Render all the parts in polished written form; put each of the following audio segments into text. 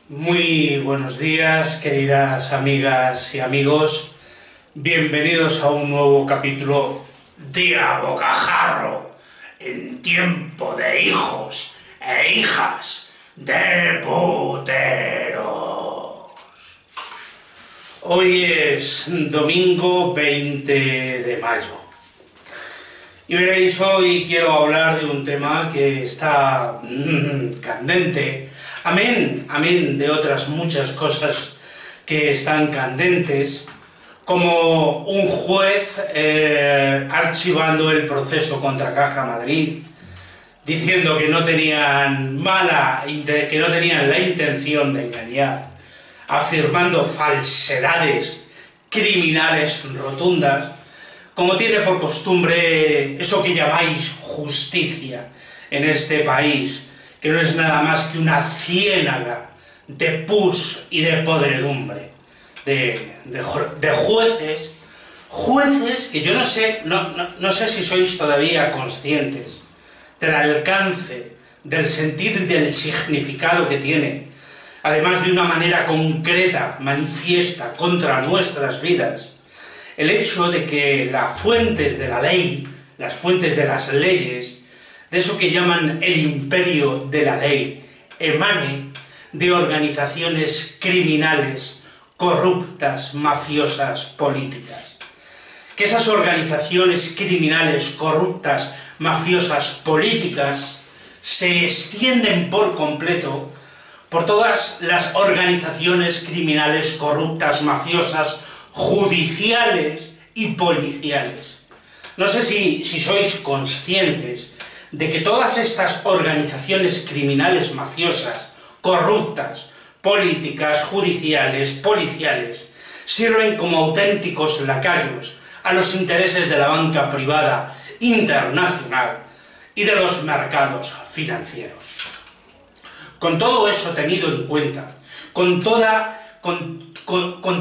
Muy buenos días, queridas amigas y amigos. Bienvenidos a un nuevo capítulo de A Bocajarro, en tiempo de hijos e hijas de puteros. Hoy es domingo 20 de mayo. Y veréis, hoy quiero hablar de un tema que está candente. Amén de otras muchas cosas que están candentes, como un juez archivando el proceso contra Caja Madrid, diciendo que no tenían la intención de engañar, afirmando falsedades criminales rotundas, como tiene por costumbre eso que llamáis justicia en este país, que no es nada más que una ciénaga de pus y de podredumbre, de jueces que yo no sé si sois todavía conscientes del alcance, del sentido y del significado que tiene, además de una manera concreta, manifiesta contra nuestras vidas, el hecho de que las fuentes de la ley, las fuentes de las leyes, de eso que llaman el imperio de la ley, emane de organizaciones criminales, corruptas, mafiosas, políticas. Que esas organizaciones criminales, corruptas, mafiosas, políticas, se extienden por completo por todas las organizaciones criminales, corruptas, mafiosas, judiciales y policiales. No sé si sois conscientes de que todas estas organizaciones criminales mafiosas, corruptas, políticas, judiciales, policiales, sirven como auténticos lacayos a los intereses de la banca privada internacional y de los mercados financieros. Con todo eso tenido en cuenta, con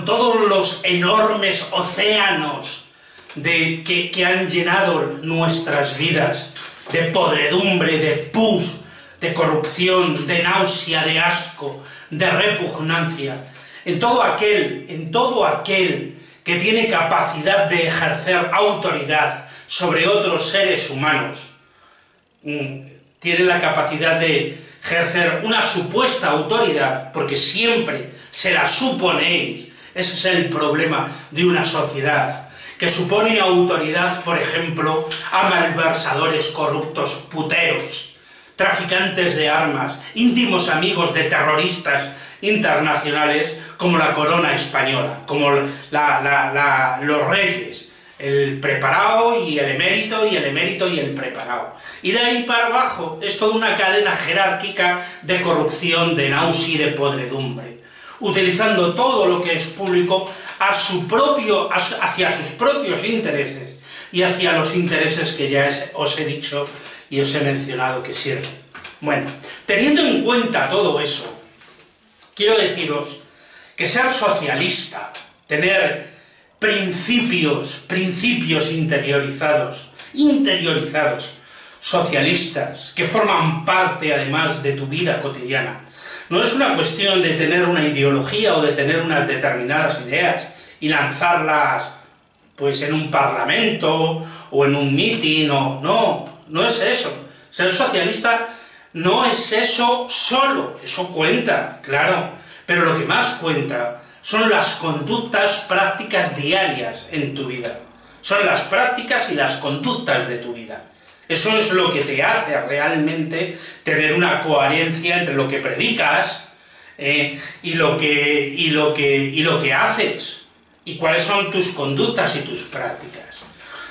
todos los enormes océanos que han llenado nuestras vidas, de podredumbre, de pus, de corrupción, de náusea, de asco, de repugnancia, en todo aquel que tiene capacidad de ejercer autoridad sobre otros seres humanos, tiene la capacidad de ejercer una supuesta autoridad, porque siempre se la suponéis. Ese es el problema de una sociedad, que supone autoridad, por ejemplo, a malversadores corruptos puteros, traficantes de armas, íntimos amigos de terroristas internacionales como la corona española, como los reyes, el preparado y el emérito, y el emérito y el preparado. Y de ahí para abajo es toda una cadena jerárquica de corrupción, de náusea y de podredumbre, utilizando todo lo que es público hacia sus propios intereses y hacia los intereses que ya os he dicho y os he mencionado que sirven. Bueno, teniendo en cuenta todo eso, quiero deciros que ser socialista, tener principios interiorizados, socialistas, que forman parte además de tu vida cotidiana, no es una cuestión de tener una ideología o de tener unas determinadas ideas y lanzarlas pues en un parlamento o en un mitin, no es eso. Ser socialista no es eso solo, eso cuenta, claro, pero lo que más cuenta son las conductas prácticas diarias en tu vida, son las prácticas y las conductas de tu vida. Eso es lo que te hace realmente tener una coherencia entre lo que predicas y lo que haces, y cuáles son tus conductas y tus prácticas.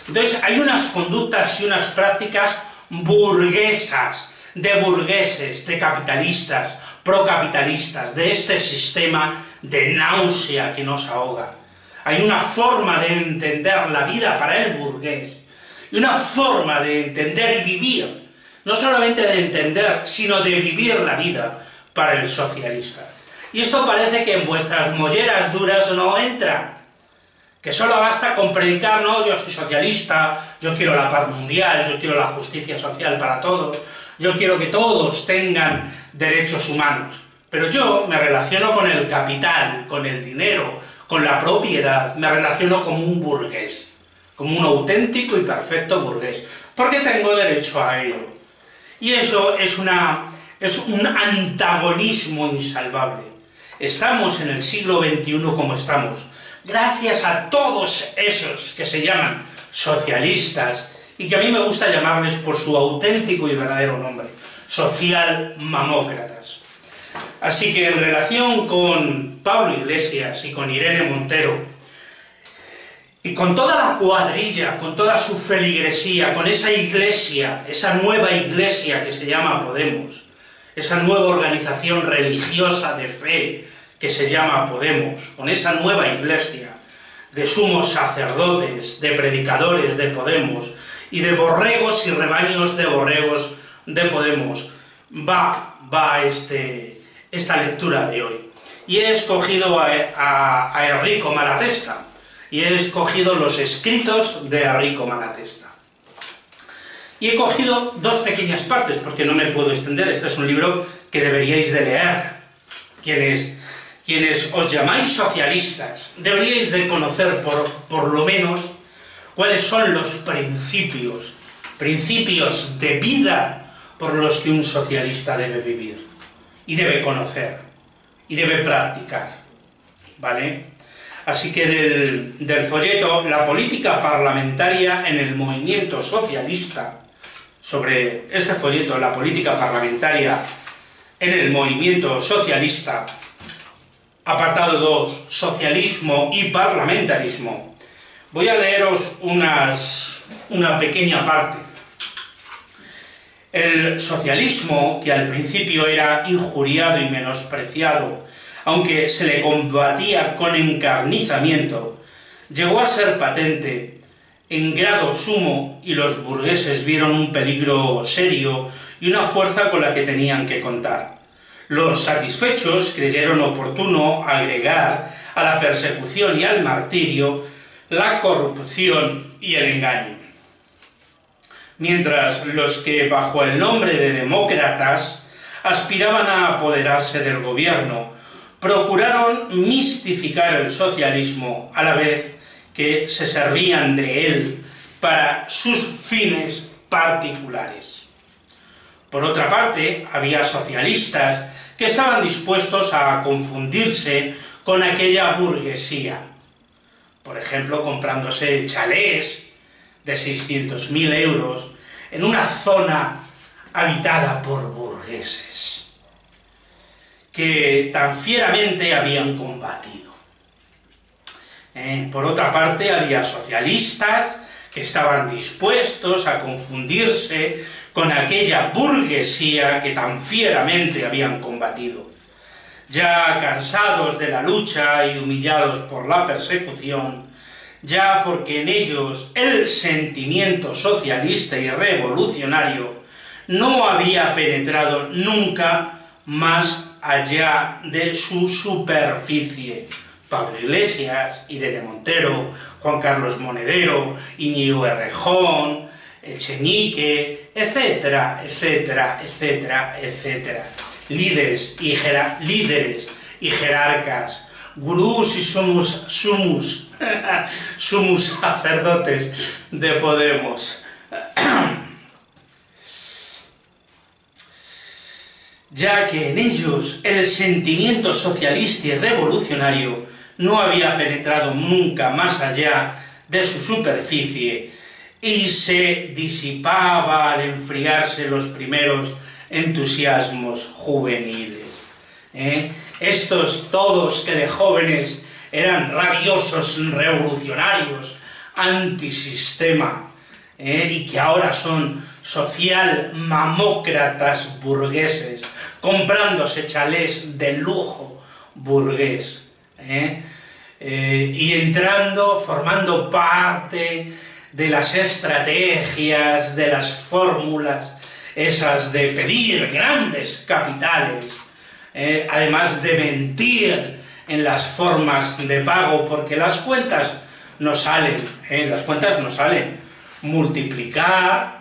Entonces hay unas conductas y unas prácticas burguesas, de burgueses, de capitalistas, procapitalistas, de este sistema de náusea que nos ahoga. Hay una forma de entender la vida para el burgués, y una forma de entender y vivir, no solamente de entender, sino de vivir la vida para el socialista. Y esto parece que en vuestras molleras duras no entra, que solo basta con predicar, no, yo soy socialista, yo quiero la paz mundial, yo quiero la justicia social para todos, yo quiero que todos tengan derechos humanos. Pero yo me relaciono con el capital, con el dinero, con la propiedad, me relaciono como un burgués, como un auténtico y perfecto burgués, porque tengo derecho a ello. Y eso es un antagonismo insalvable. Estamos en el siglo XXI como estamos, gracias a todos esos que se llaman socialistas, y que a mí me gusta llamarles por su auténtico y verdadero nombre, socialmamócratas. Así que en relación con Pablo Iglesias y con Irene Montero, y con toda la cuadrilla, con toda su feligresía, con esa iglesia, esa nueva iglesia que se llama Podemos, esa nueva organización religiosa de fe que se llama Podemos, con esa nueva iglesia de sumos sacerdotes, de predicadores de Podemos y de borregos y rebaños de borregos de Podemos, va esta lectura de hoy. Y he escogido a Enrico Malatesta, y he escogido los escritos de Enrico Malatesta. Y he cogido dos pequeñas partes, porque no me puedo extender. Este es un libro que deberíais de leer. Quienes os llamáis socialistas, deberíais de conocer por lo menos cuáles son los principios de vida por los que un socialista debe vivir, y debe conocer, y debe practicar, ¿vale? Así que del folleto La política parlamentaria en el movimiento socialista, sobre este folleto, La política parlamentaria en el movimiento socialista, apartado 2, socialismo y parlamentarismo, voy a leeros una pequeña parte. El socialismo, que al principio era injuriado y menospreciado, aunque se le combatía con encarnizamiento, llegó a ser patente en grado sumo, y los burgueses vieron un peligro serio y una fuerza con la que tenían que contar. Los satisfechos creyeron oportuno agregar a la persecución y al martirio la corrupción y el engaño. Mientras los que, bajo el nombre de demócratas, aspiraban a apoderarse del gobierno, procuraron mistificar el socialismo a la vez que se servían de él para sus fines particulares. Por otra parte, había socialistas que estaban dispuestos a confundirse con aquella burguesía, por ejemplo, comprándose chalés de 600.000 euros en una zona habitada por burgueses que tan fieramente habían combatido. Por otra parte, había socialistas que estaban dispuestos a confundirse con aquella burguesía que tan fieramente habían combatido. Ya cansados de la lucha y humillados por la persecución, ya porque en ellos el sentimiento socialista y revolucionario no había penetrado nunca más allá de su superficie. Pablo Iglesias, Irene Montero, Juan Carlos Monedero, Íñigo Errejón, Echenique, etcétera, etcétera, etcétera, etcétera. Líderes y jerarcas, gurús y sumus sacerdotes de Podemos. Ya que en ellos el sentimiento socialista y revolucionario no había penetrado nunca más allá de su superficie y se disipaba al enfriarse los primeros entusiasmos juveniles. Estos todos que de jóvenes eran rabiosos revolucionarios, antisistema, y que ahora son socialmamócratas burgueses, comprándose chalés de lujo burgués, y entrando, formando parte de las estrategias, de las fórmulas, esas de pedir grandes capitales, además de mentir en las formas de pago, porque las cuentas no salen, multiplicar,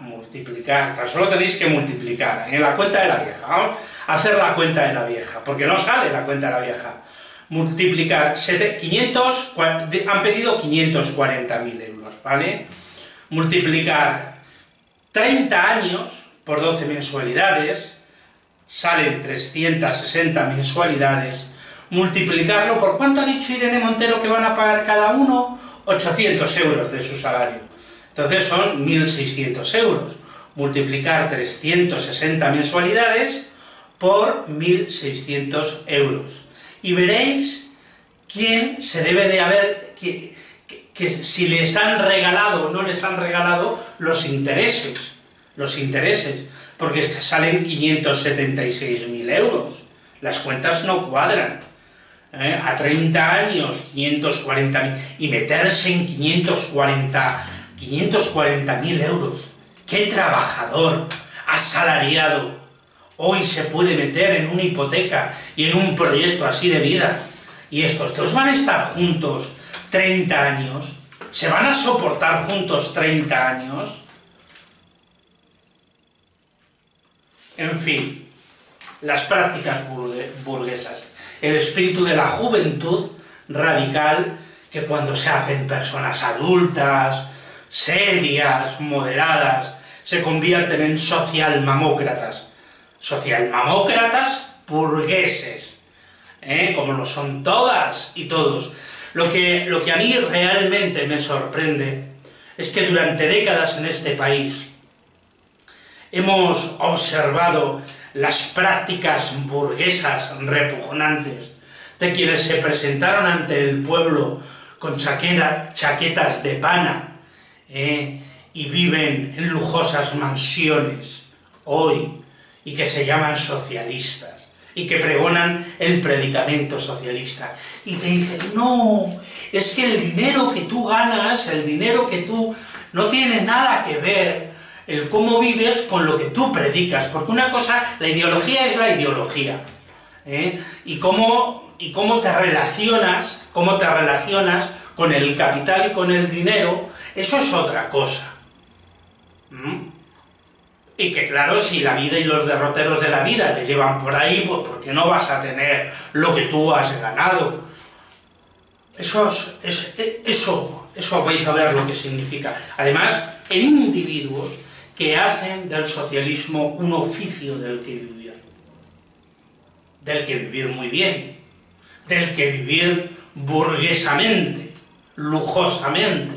tan solo tenéis que multiplicar, en la cuenta de la vieja, ¿no? hacer la cuenta de la vieja, porque no sale la cuenta de la vieja. Multiplicar 500, han pedido 540.000 euros, ¿vale? Multiplicar 30 años por 12 mensualidades, salen 360 mensualidades, multiplicarlo por ¿cuánto ha dicho Irene Montero que van a pagar cada uno? 800 euros de su salario. Entonces son 1.600 euros. Multiplicar 360 mensualidades por 1.600 euros. Y veréis quién se debe de haber, que si les han regalado o no les han regalado los intereses, porque es que salen 576.000 euros. Las cuentas no cuadran. A 30 años, 540.000, y meterse en 540.000 euros. ¿Qué trabajador asalariado hoy se puede meter en una hipoteca y en un proyecto así de vida? Y estos dos van a estar juntos 30 años, ¿se van a soportar juntos 30 años? En fin, las prácticas burguesas, el espíritu de la juventud radical, que cuando se hacen personas adultas, serias, moderadas, se convierten en socialmamócratas burgueses, como lo son todas y todos. Lo que a mí realmente me sorprende es que durante décadas en este país hemos observado las prácticas burguesas repugnantes de quienes se presentaron ante el pueblo con chaquetas de pana, y viven en lujosas mansiones hoy, y que se llaman socialistas, y que pregonan el predicamento socialista, y te dicen, no, es que el dinero que tú ganas, el dinero que tú, no tiene nada que ver el cómo vives con lo que tú predicas, porque una cosa, la ideología es la ideología, y cómo te relacionas con el capital y con el dinero, eso es otra cosa. Y que claro, si la vida y los derroteros de la vida te llevan por ahí, pues porque no vas a tener lo que tú has ganado. Eso vais a ver lo que significa. Además, en individuos que hacen del socialismo un oficio del que vivir muy bien, del que vivir burguesamente, lujosamente.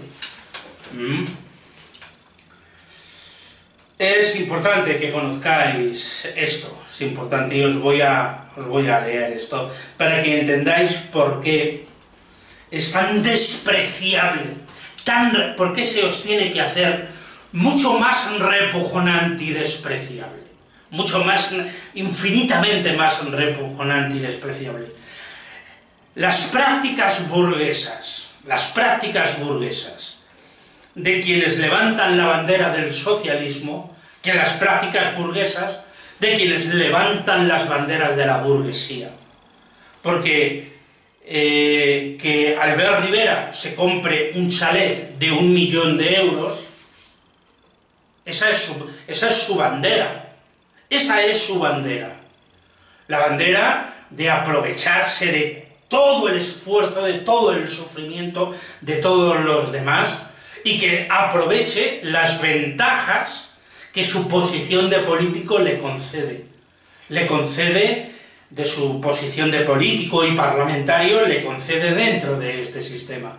Es importante que conozcáis esto, es importante, y os voy a leer esto, para que entendáis por qué es tan despreciable, por qué se os tiene que hacer mucho más repugnante y despreciable, mucho más, infinitamente más repugnante y despreciable. Las prácticas burguesas de quienes levantan la bandera del socialismo, que las prácticas burguesas de quienes levantan las banderas de la burguesía. Porque que Albert Rivera se compre un chalet de 1 millón de euros, esa es su bandera. Esa es su bandera. La bandera de aprovecharse de todo el esfuerzo, de todo el sufrimiento de todos los demás, y que aproveche las ventajas que su posición de político le concede. Le concede de su posición de político y parlamentario, le concede dentro de este sistema,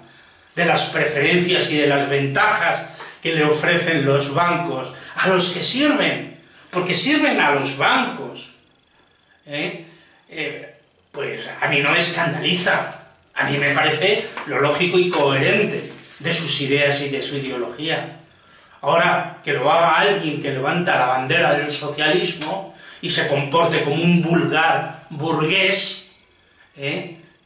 de las preferencias y de las ventajas que le ofrecen los bancos, a los que sirven, porque sirven a los bancos. Pues a mí no me escandaliza, a mí me parece lo lógico y coherente de sus ideas y de su ideología. Ahora, que lo haga alguien que levanta la bandera del socialismo y se comporte como un vulgar burgués,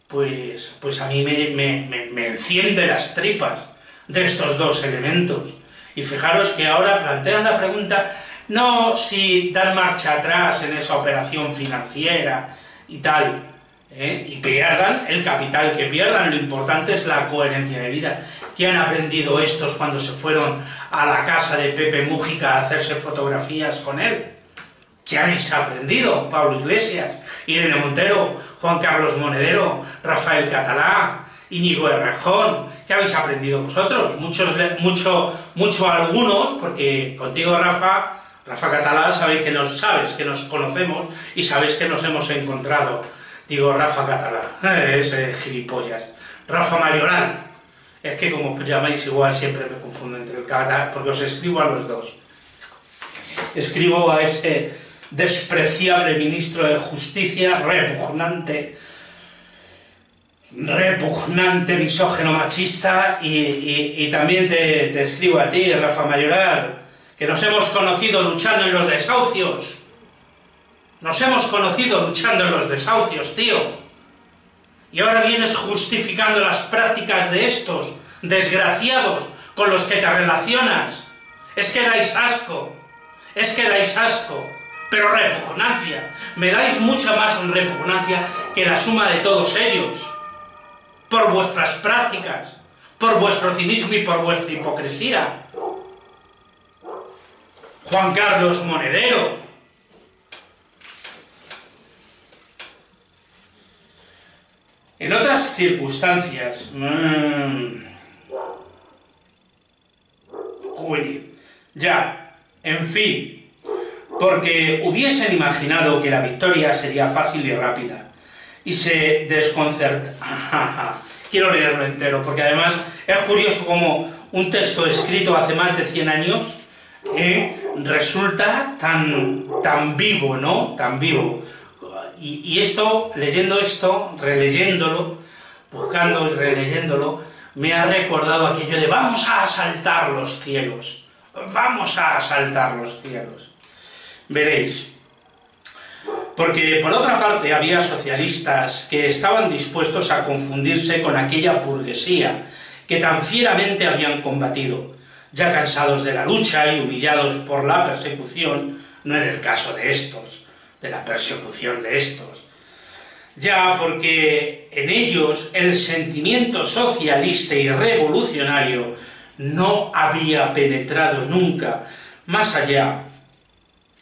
pues a mí me enciende las tripas de estos dos elementos. Y fijaros que ahora plantean la pregunta, no si dan marcha atrás en esa operación financiera y tal, y pierdan el capital que pierdan, lo importante es la coherencia de vida. ¿Qué han aprendido estos cuando se fueron a la casa de Pepe Mújica a hacerse fotografías con él? ¿Qué habéis aprendido? Pablo Iglesias, Irene Montero, Juan Carlos Monedero, Rafael Catalá, Íñigo Errejón. ¿Qué habéis aprendido vosotros? Mucho algunos, porque contigo, Rafa Catalá, sabes que nos conocemos y sabéis que nos hemos encontrado. Digo, Rafa Catalá, ese gilipollas. Rafa Mayoral. Es que como llamáis igual siempre me confundo entre el Catalá, porque os escribo a los dos. Escribo a ese despreciable ministro de Justicia, repugnante, misógeno, machista, y también te escribo a ti, Rafa Mayoral, que nos hemos conocido luchando en los desahucios. Nos hemos conocido luchando en los desahucios, tío. Y ahora vienes justificando las prácticas de estos desgraciados con los que te relacionas. Es que dais asco. Pero repugnancia. Me dais mucha más repugnancia que la suma de todos ellos. Por vuestras prácticas, por vuestro cinismo y por vuestra hipocresía. Juan Carlos Monedero. En otras circunstancias, juvenil, ya, en fin, porque hubiesen imaginado que la victoria sería fácil y rápida, y se desconcerta. Quiero leerlo entero, porque además es curioso como un texto escrito hace más de 100 años resulta tan vivo, ¿no? Tan vivo. Y esto, leyendo esto, releyéndolo, buscando y releyéndolo, me ha recordado aquello de vamos a asaltar los cielos. Vamos a asaltar los cielos. Veréis. Porque por otra parte había socialistas que estaban dispuestos a confundirse con aquella burguesía que tan fieramente habían combatido, ya cansados de la lucha y humillados por la persecución. No era el caso de estos, de la persecución de estos, ya porque en ellos el sentimiento socialista y revolucionario no había penetrado nunca más allá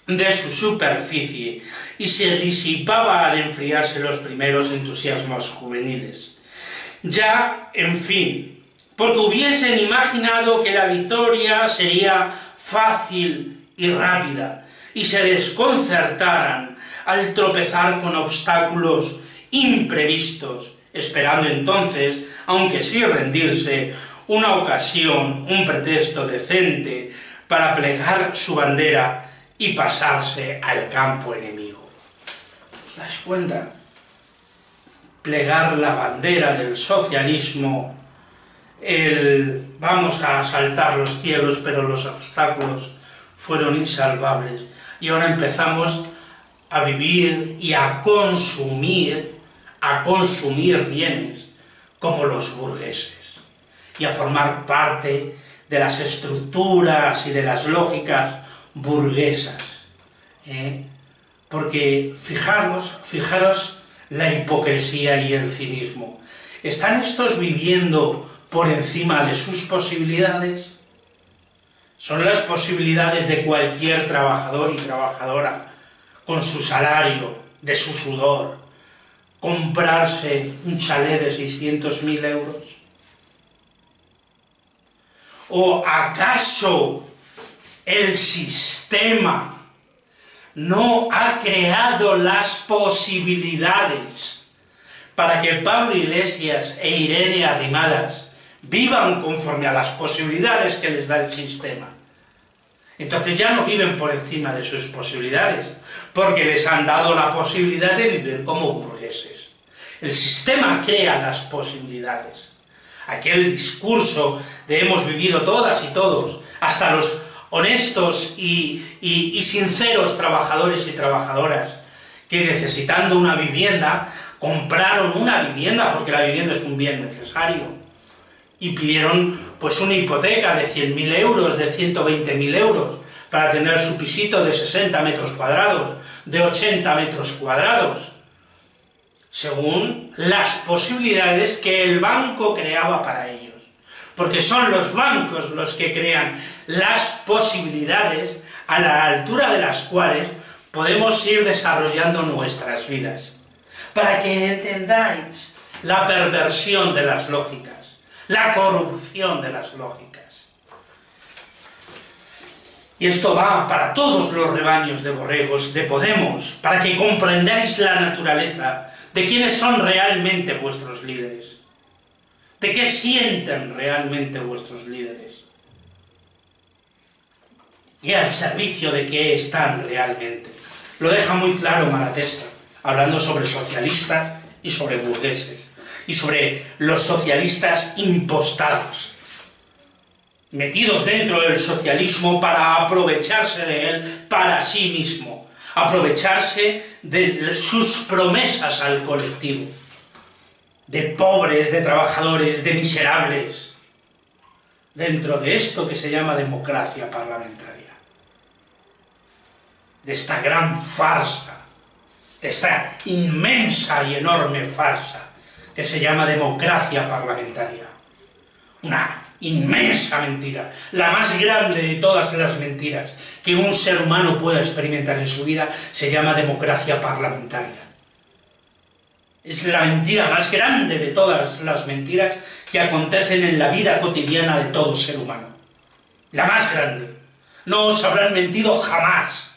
de su superficie y se disipaba al enfriarse los primeros entusiasmos juveniles. Ya, en fin, porque hubiesen imaginado que la victoria sería fácil y rápida, y se desconcertaran al tropezar con obstáculos imprevistos, esperando entonces, aunque sin rendirse, una ocasión, un pretexto decente para plegar su bandera y pasarse al campo enemigo. ¿Os dais cuenta? Plegar la bandera del socialismo, vamos a asaltar los cielos, pero los obstáculos fueron insalvables. Y ahora empezamos a vivir y a consumir bienes como los burgueses y a formar parte de las estructuras y de las lógicas burguesas. Porque fijaros la hipocresía y el cinismo. ¿Están estos viviendo por encima de sus posibilidades? Son las posibilidades de cualquier trabajador y trabajadora, con su salario, de su sudor, comprarse un chalet de 600.000 euros. ¿O acaso el sistema no ha creado las posibilidades para que Pablo Iglesias e Irene Arrimadas vivan conforme a las posibilidades que les da el sistema? Entonces ya no viven por encima de sus posibilidades, porque les han dado la posibilidad de vivir como burgueses. El sistema crea las posibilidades. Aquel discurso de hemos vivido todas y todos, hasta los honestos y sinceros trabajadores y trabajadoras, que necesitando una vivienda, compraron una vivienda, porque la vivienda es un bien necesario, y pidieron pues una hipoteca de 100.000 euros, de 120.000 euros, para tener su pisito de 60 metros cuadrados, de 80 metros cuadrados, según las posibilidades que el banco creaba para ellos. Porque son los bancos los que crean las posibilidades a la altura de las cuales podemos ir desarrollando nuestras vidas, para que entendáis la perversión de las lógicas, la corrupción de las lógicas. Y esto va para todos los rebaños de borregos de Podemos, para que comprendáis la naturaleza de quiénes son realmente vuestros líderes, de qué sienten realmente vuestros líderes, y al servicio de qué están realmente. Lo deja muy claro Malatesta, hablando sobre socialistas y sobre burgueses, y sobre los socialistas impostados, metidos dentro del socialismo para aprovecharse de él para sí mismo, aprovecharse de sus promesas al colectivo, de pobres, de trabajadores, de miserables, dentro de esto que se llama democracia parlamentaria, de esta gran farsa, de esta inmensa y enorme farsa que se llama democracia parlamentaria. Una inmensa mentira, la más grande de todas las mentiras que un ser humano pueda experimentar en su vida, se llama democracia parlamentaria. Es la mentira más grande de todas las mentiras que acontecen en la vida cotidiana de todo ser humano. La más grande. No os habrán mentido jamás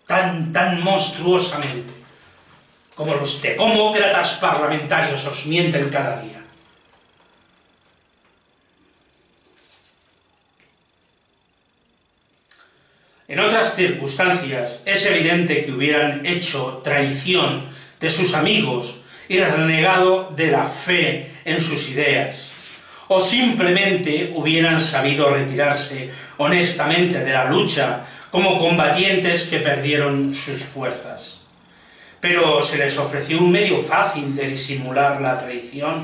tan monstruosamente como los demócratas parlamentarios os mienten cada día. En otras circunstancias es evidente que hubieran hecho traición de sus amigos y renegado de la fe en sus ideas, o simplemente hubieran sabido retirarse honestamente de la lucha como combatientes que perdieron sus fuerzas. Pero se les ofreció un medio fácil de disimular la traición,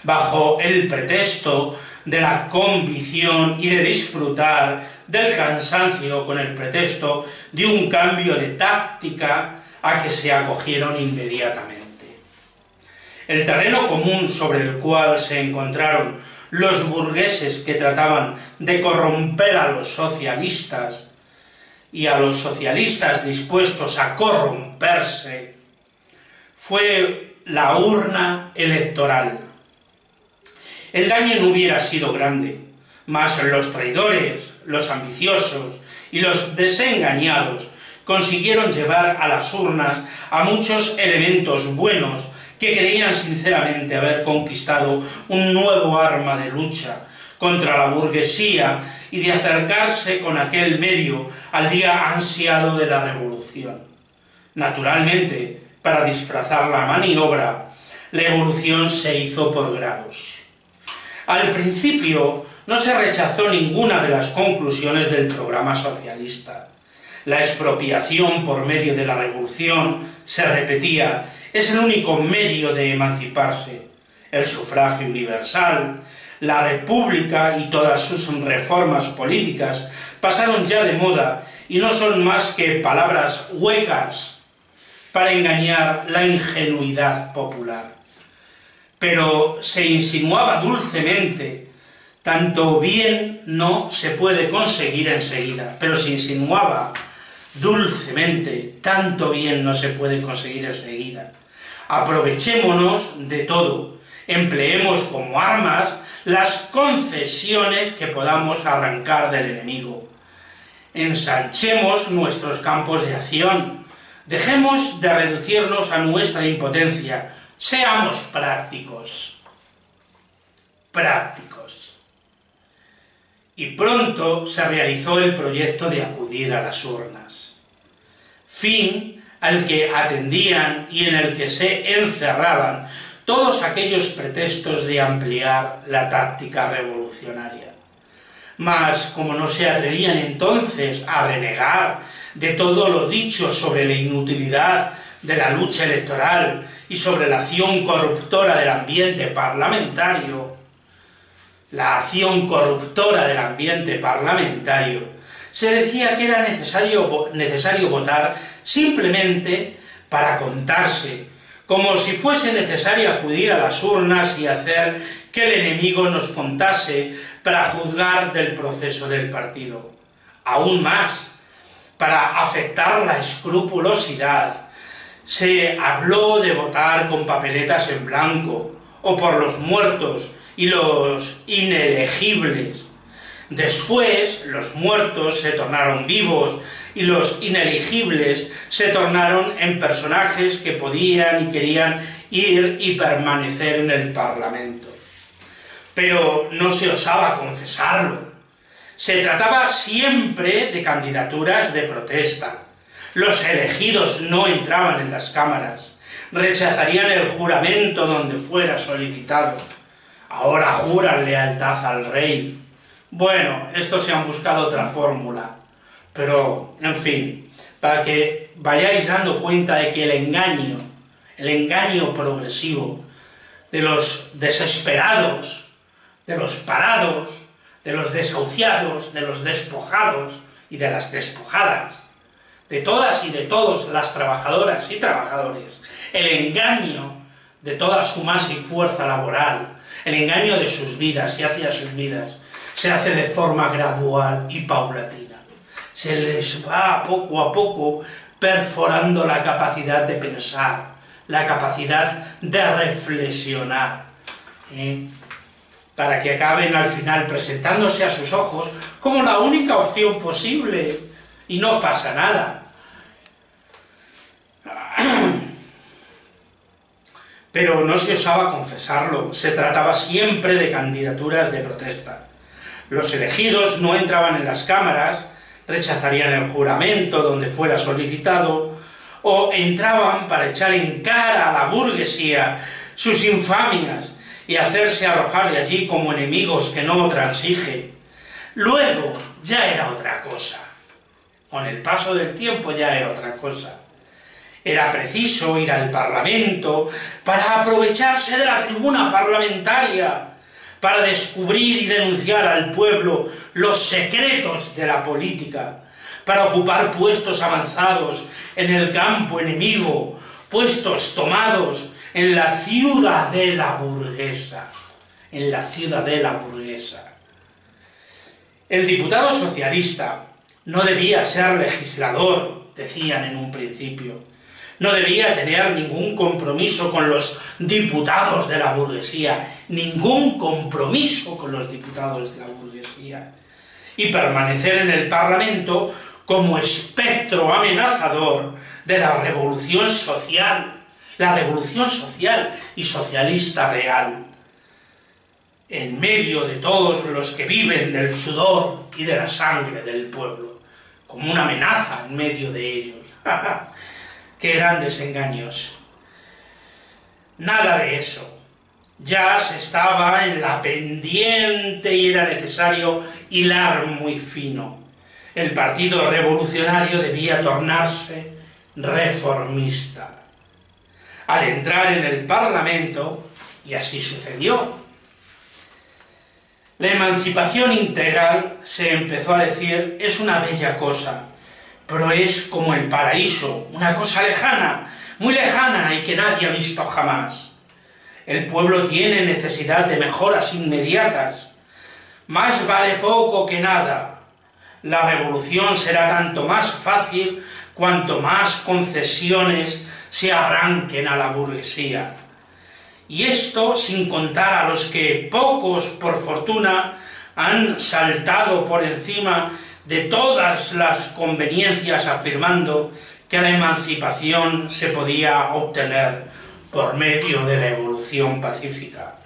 bajo el pretexto de la convicción y de disfrutar del cansancio con el pretexto de un cambio de táctica a que se acogieron inmediatamente. El terreno común sobre el cual se encontraron los burgueses que trataban de corromper a los socialistas y a los socialistas dispuestos a corromperse fue la urna electoral. El daño no hubiera sido grande, mas los traidores, los ambiciosos y los desengañados consiguieron llevar a las urnas a muchos elementos buenos que creían sinceramente haber conquistado un nuevo arma de lucha contra la burguesía y de acercarse con aquel medio al día ansiado de la revolución. Naturalmente, para disfrazar la maniobra, la evolución se hizo por grados. Al principio no se rechazó ninguna de las conclusiones del programa socialista. La expropiación por medio de la revolución, se repetía, es el único medio de emanciparse. El sufragio universal, la república y todas sus reformas políticas pasaron ya de moda y no son más que palabras huecas para engañar la ingenuidad popular. Pero se insinuaba dulcemente, tanto bien no se puede conseguir enseguida, pero se insinuaba dulcemente, tanto bien no se puede conseguir enseguida. Aprovechémonos de todo, empleemos como armas las concesiones que podamos arrancar del enemigo. Ensanchemos nuestros campos de acción, dejemos de reducirnos a nuestra impotencia, seamos prácticos. Y pronto se realizó el proyecto de acudir a las urnas, fin al que atendían y en el que se encerraban todos aquellos pretextos de ampliar la táctica revolucionaria. Mas, como no se atrevían entonces a renegar de todo lo dicho sobre la inutilidad de la lucha electoral y sobre la acción corruptora del ambiente parlamentario, se decía que era necesario votar simplemente para contarse, como si fuese necesario acudir a las urnas y hacer que el enemigo nos contase para juzgar del proceso del partido. Aún más, para afectar la escrupulosidad, se habló de votar con papeletas en blanco, o por los muertos y los inelegibles. Después, los muertos se tornaron vivos y los inelegibles se tornaron en personajes que podían y querían ir y permanecer en el Parlamento. Pero no se osaba confesarlo. Se trataba siempre de candidaturas de protesta. Los elegidos no entraban en las cámaras, rechazarían el juramento donde fuera solicitado. Ahora juran lealtad al rey. Bueno, estos se han buscado otra fórmula, pero, en fin, para que vayáis dando cuenta de que el engaño progresivo de los desesperados, de los parados, de los desahuciados, de los despojados y de las despojadas, de todas y de todos las trabajadoras y trabajadores, el engaño de toda su masa y fuerza laboral, el engaño de sus vidas y hacia sus vidas, se hace de forma gradual y paulatina. Se les va poco a poco perforando la capacidad de pensar, la capacidad de reflexionar, para que acaben al final presentándose a sus ojos como la única opción posible, y no pasa nada. Pero no se osaba confesarlo, se trataba siempre de candidaturas de protesta. Los elegidos no entraban en las cámaras, rechazarían el juramento donde fuera solicitado, o entraban para echar en cara a la burguesía sus infamias y hacerse arrojar de allí como enemigos que no transigen. Luego ya era otra cosa. Con el paso del tiempo ya era otra cosa. Era preciso ir al Parlamento para aprovecharse de la tribuna parlamentaria, para descubrir y denunciar al pueblo los secretos de la política, para ocupar puestos avanzados en el campo enemigo, puestos tomados en la ciudadela burguesa, en la ciudadela burguesa. El diputado socialista no debía ser legislador, decían en un principio. No debía tener ningún compromiso con los diputados de la burguesía, ningún compromiso con los diputados de la burguesía, y permanecer en el Parlamento como espectro amenazador de la revolución social y socialista real, en medio de todos los que viven del sudor y de la sangre del pueblo, como una amenaza en medio de ellos. ¡Qué grandes engaños! Nada de eso. Ya se estaba en la pendiente y era necesario hilar muy fino. El Partido Revolucionario debía tornarse reformista. Al entrar en el Parlamento, y así sucedió, la emancipación integral, se empezó a decir, es una bella cosa, pero es como el paraíso, una cosa lejana, muy lejana y que nadie ha visto jamás. El pueblo tiene necesidad de mejoras inmediatas. Más vale poco que nada. La revolución será tanto más fácil cuanto más concesiones se arranquen a la burguesía. Y esto sin contar a los que pocos, por fortuna, han saltado por encima de todas las conveniencias afirmando que la emancipación se podía obtener por medio de la evolución pacífica.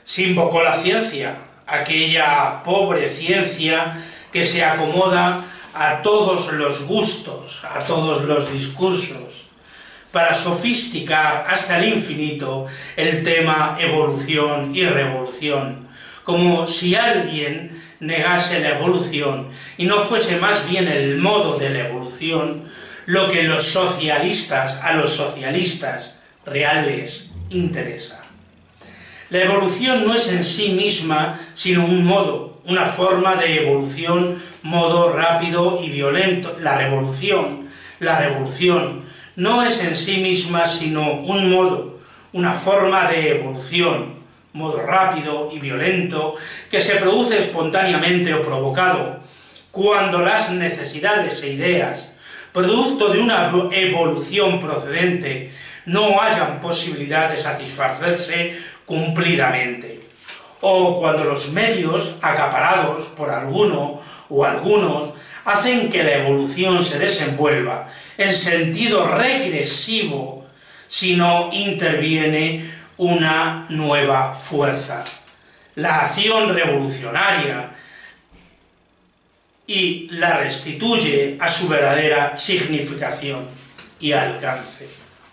Se invocó la ciencia, aquella pobre ciencia que se acomoda a todos los gustos, a todos los discursos, para sofisticar hasta el infinito el tema evolución y revolución, como si alguien negase la evolución y no fuese más bien el modo de la evolución lo que a los socialistas reales interesa. La evolución no es en sí misma sino un modo, una forma de evolución, modo rápido y violento. La revolución no es en sí misma sino un modo, una forma de evolución, modo rápido y violento, que se produce espontáneamente o provocado, cuando las necesidades e ideas, producto de una evolución procedente, no hayan posibilidad de satisfacerse cumplidamente, o cuando los medios, acaparados por alguno o algunos, hacen que la evolución se desenvuelva en sentido regresivo si no interviene una nueva fuerza. La acción revolucionaria y la restituye a su verdadera significación y alcance.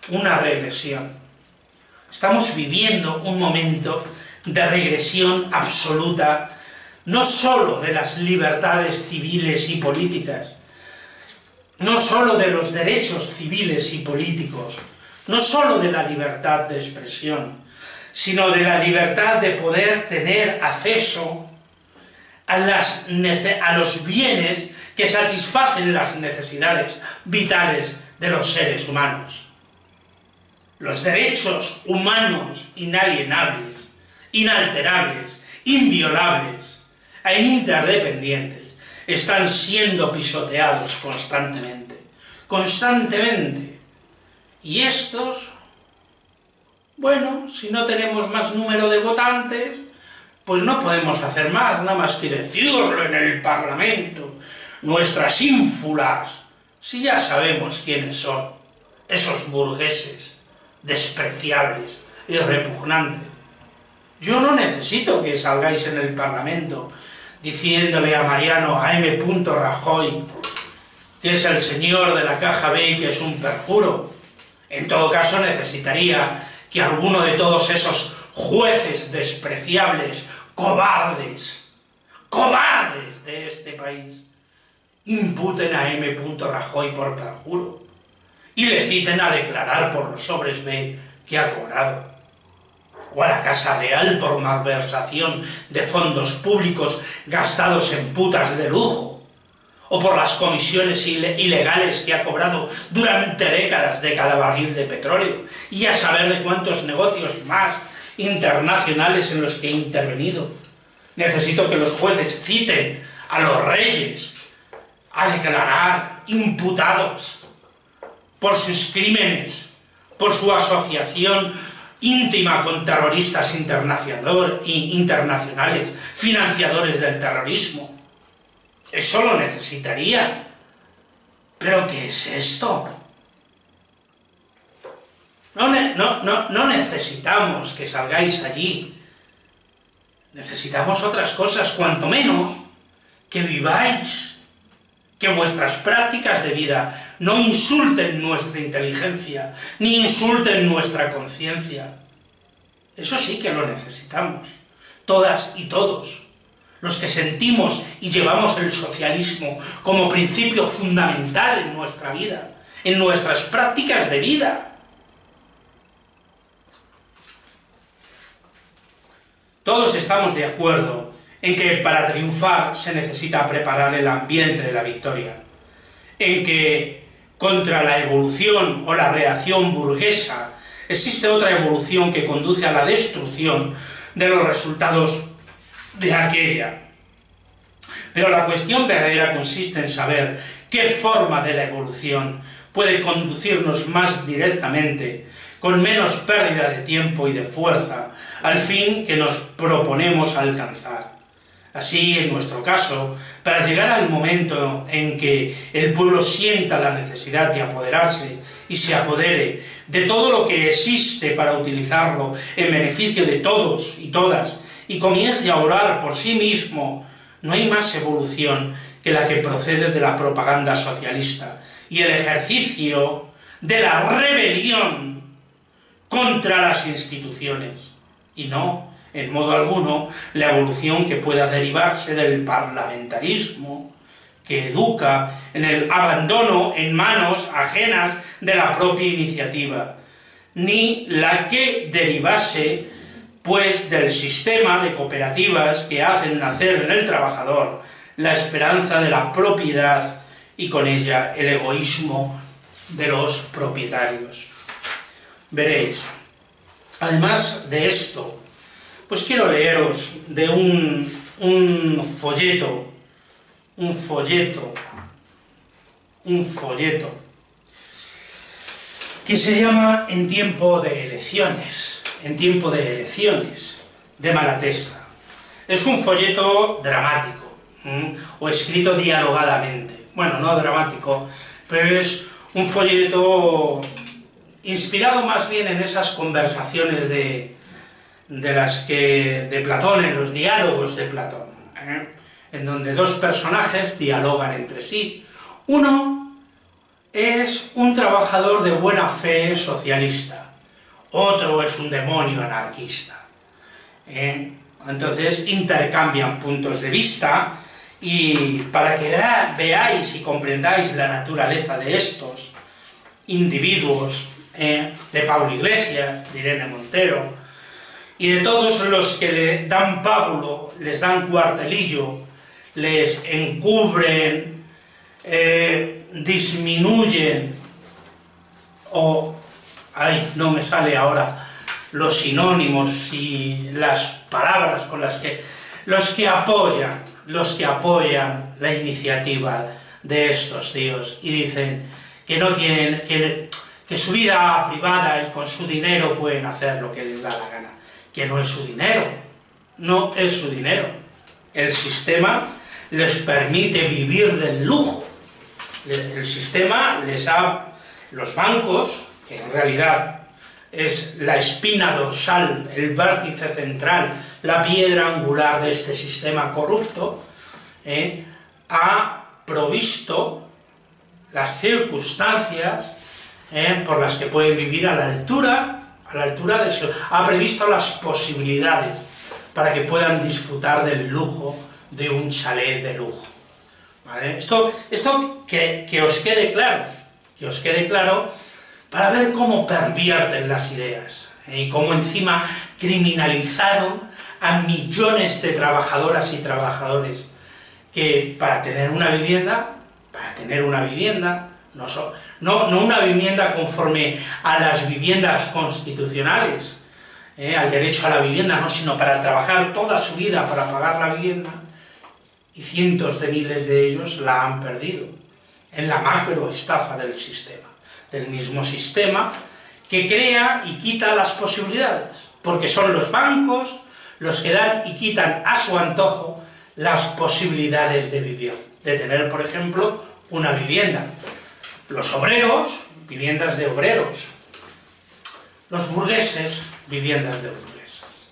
Una regresión. Estamos viviendo un momento de regresión absoluta, no sólo de las libertades civiles y políticas, no sólo de los derechos civiles y políticos, no sólo de la libertad de expresión, sino de la libertad de poder tener acceso a los bienes que satisfacen las necesidades vitales de los seres humanos. Los derechos humanos inalienables, inalterables, inviolables e interdependientes están siendo pisoteados constantemente. Y estos, bueno, si no tenemos más número de votantes, pues no podemos hacer más, nada más que decirlo en el Parlamento, nuestras ínfulas, si ya sabemos quiénes son, esos burgueses despreciables y repugnantes. Yo no necesito que salgáis en el Parlamento diciéndole a Mariano, a M. Rajoy, que es el señor de la caja B y que es un perjuro. En todo caso necesitaría que alguno de todos esos jueces despreciables, cobardes de este país, imputen a M. Rajoy por perjuro y le citen a declarar por los sobres B que ha cobrado, o a la Casa Real por malversación de fondos públicos gastados en putas de lujo, o por las comisiones ilegales que ha cobrado durante décadas de cada barril de petróleo, y a saber de cuántos negocios más internacionales en los que he intervenido. Necesito que los jueces citen a los reyes a declarar imputados por sus crímenes, por su asociación íntima con terroristas internacionales, financiadores del terrorismo. Eso lo necesitaría. ¿Pero qué es esto? No necesitamos que salgáis allí. Necesitamos otras cosas, cuanto menos que viváis, que vuestras prácticas de vida no insulten nuestra inteligencia, ni insulten nuestra conciencia. Eso sí que lo necesitamos, todas y todos, los que sentimos y llevamos el socialismo como principio fundamental en nuestra vida, en nuestras prácticas de vida. Todos estamos de acuerdo en que para triunfar se necesita preparar el ambiente de la victoria, en que contra la evolución o la reacción burguesa existe otra evolución que conduce a la destrucción de los resultados de aquella. Pero la cuestión verdadera consiste en saber qué forma de la evolución puede conducirnos más directamente, con menos pérdida de tiempo y de fuerza, al fin que nos proponemos alcanzar. Así, en nuestro caso, para llegar al momento en que el pueblo sienta la necesidad de apoderarse y se apodere de todo lo que existe para utilizarlo en beneficio de todos y todas, y comience a orar por sí mismo, no hay más evolución que la que procede de la propaganda socialista y el ejercicio de la rebelión contra las instituciones, y no, en modo alguno, la evolución que pueda derivarse del parlamentarismo, que educa en el abandono en manos ajenas de la propia iniciativa, ni la que derivase, pues, del sistema de cooperativas que hacen nacer en el trabajador la esperanza de la propiedad y con ella el egoísmo de los propietarios. Veréis, además de esto, pues quiero leeros de un folleto un folleto, que se llama En tiempo de elecciones, de Malatesta. Es un folleto dramático, o escrito dialogadamente. Bueno, no dramático, pero es un folleto inspirado más bien en esas conversaciones de Platón, en los diálogos de Platón, en donde dos personajes dialogan entre sí. Uno es un trabajador de buena fe socialista, otro es un demonio anarquista. Entonces intercambian puntos de vista, y para que veáis y comprendáis la naturaleza de estos individuos, de Pablo Iglesias, de Irene Montero, y de todos los que le dan pábulo, les dan cuartelillo, les encubren, disminuyen, no me sale ahora los sinónimos y las palabras con las que los que apoyan la iniciativa de estos tíos, y dicen que no tienen, que su vida privada y con su dinero pueden hacer lo que les da la gana, que no es su dinero, no es su dinero. El sistema les permite vivir del lujo. El sistema los bancos, que en realidad es la espina dorsal, el vértice central, la piedra angular de este sistema corrupto, ha provisto las circunstancias por las que pueden vivir a la altura de eso, ha previsto las posibilidades para que puedan disfrutar del lujo de un chalet de lujo. ¿Vale? Esto que os quede claro, para ver cómo pervierten las ideas, y cómo encima criminalizaron a millones de trabajadoras y trabajadores que para tener una vivienda, no una vivienda conforme a las viviendas constitucionales, al derecho a la vivienda, no, sino para trabajar toda su vida para pagar la vivienda, y cientos de miles de ellos la han perdido en la macroestafa del sistema, del mismo sistema que crea y quita las posibilidades, porque son los bancos los que dan y quitan a su antojo las posibilidades de vivir, de tener, por ejemplo, una vivienda. Los obreros, viviendas de obreros. Los burgueses, viviendas de burgueses.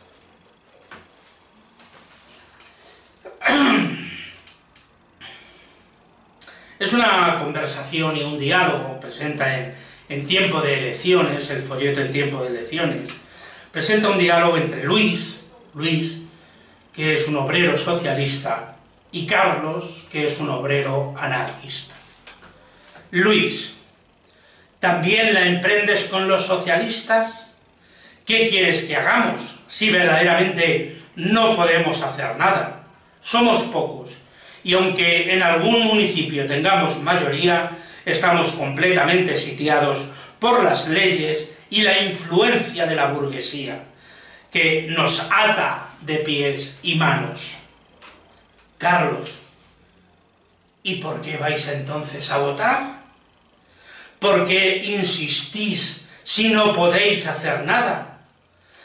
Es una conversación y un diálogo, presenta en tiempo de elecciones, el folleto En tiempo de elecciones, presenta un diálogo entre Luis, que es un obrero socialista, y Carlos, que es un obrero anarquista. Luis, ¿también la emprendes con los socialistas? ¿Qué quieres que hagamos si verdaderamente no podemos hacer nada? Somos pocos, y aunque en algún municipio tengamos mayoría, estamos completamente sitiados por las leyes y la influencia de la burguesía, que nos ata de pies y manos. Carlos, ¿y por qué vais entonces a votar? ¿Por qué insistís si no podéis hacer nada?